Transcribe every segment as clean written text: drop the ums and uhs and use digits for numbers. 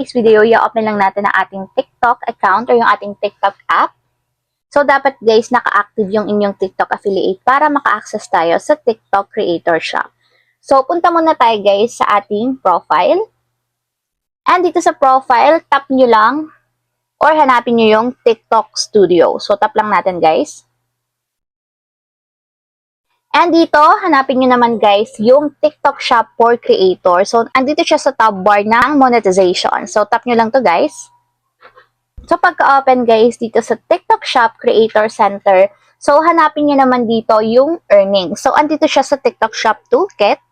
This video, i-open lang natin ang ating TikTok account or yung ating TikTok app. So, dapat guys, naka-active yung inyong TikTok affiliate para maka-access tayo sa TikTok Creator Shop. So, punta muna tayo guys sa ating profile. And dito sa profile, tap nyo lang or hanapin nyo yung TikTok Studio. So, tap lang natin guys. And dito, hanapin nyo naman guys yung TikTok Shop for Creator. So, andito siya sa tab bar ng monetization. So, tap nyo lang to guys. So, pagka-open guys dito sa TikTok Shop Creator Center, so, hanapin nyo naman dito yung earnings. So, andito siya sa TikTok Shop Toolkit.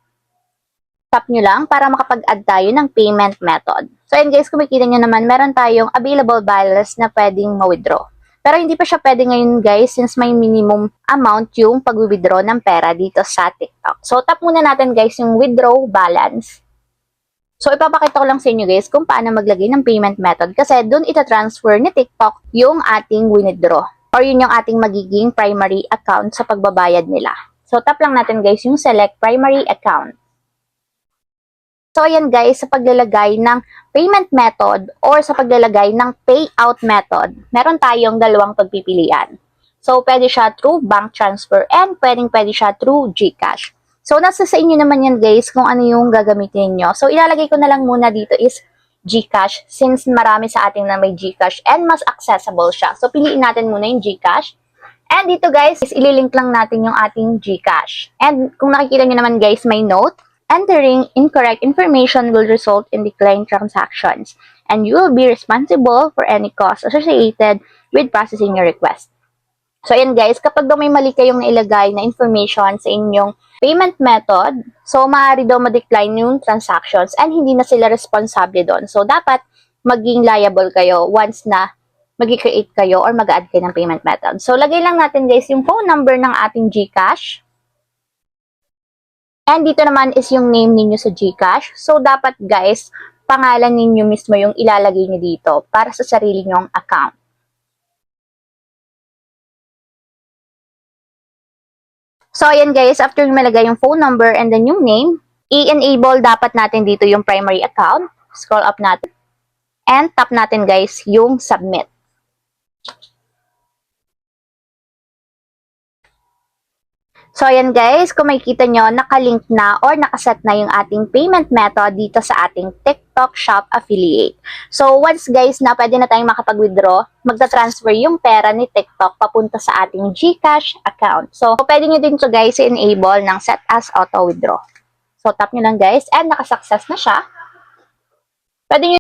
Tap nyo lang para makapag-add tayo ng payment method. So, ayan guys, kung makikita nyo naman, meron tayong available balance na pwedeng ma-withdraw. Pero hindi pa siya pwede ngayon guys since may minimum amount yung pag-withdraw ng pera dito sa TikTok. So, tap muna natin guys yung withdraw balance. So, ipapakita ko lang sa inyo guys kung paano maglagay ng payment method kasi doon ita-transfer ni TikTok yung ating withdraw or yun yung ating magiging primary account sa pagbabayad nila. So, tap lang natin guys yung select primary account. So, ayan guys, sa paglalagay ng payment method or sa paglalagay ng payout method, meron tayong dalawang pagpipilian. So, pwede siya through bank transfer and pwede siya through GCash. So, nasa sa inyo naman yan guys kung ano yung gagamitin nyo. So, ilalagay ko na lang muna dito is GCash since marami sa ating na may GCash and mas accessible siya. So, piliin natin muna yung GCash. And dito guys, ililink lang natin yung ating GCash. And kung nakikita nyo naman guys, may note. Entering incorrect information will result in declined transactions, and you will be responsible for any costs associated with processing your request. So, ayan guys, kapag daw may mali kayong nailagay na information sa inyong payment method, so maaari daw ma-decline yung transactions and hindi na sila responsable doon. So, dapat maging liable kayo once na mag-create kayo or mag-add kayo ng payment method. So, lagay lang natin guys yung phone number ng ating GCash. And dito naman is yung name ninyo sa GCash. So, dapat guys, pangalan ninyo mismo yung ilalagay nyo dito para sa sarili nyong account. So, ayan guys, after malagay yung phone number and then yung name, i-enable dapat natin dito yung primary account. Scroll up natin. And tap natin guys yung submit. So, ayan guys, kung makikita nyo, nakalink na or nakaset na yung ating payment method dito sa ating TikTok Shop Affiliate. So, once guys na pwede na tayong makapag-withdraw, magta-transfer yung pera ni TikTok papunta sa ating GCash account. So, pwede nyo din to guys i-enable ng set as auto withdraw. So, tap nyo lang guys and nakasuccess na siya. Pwede nyo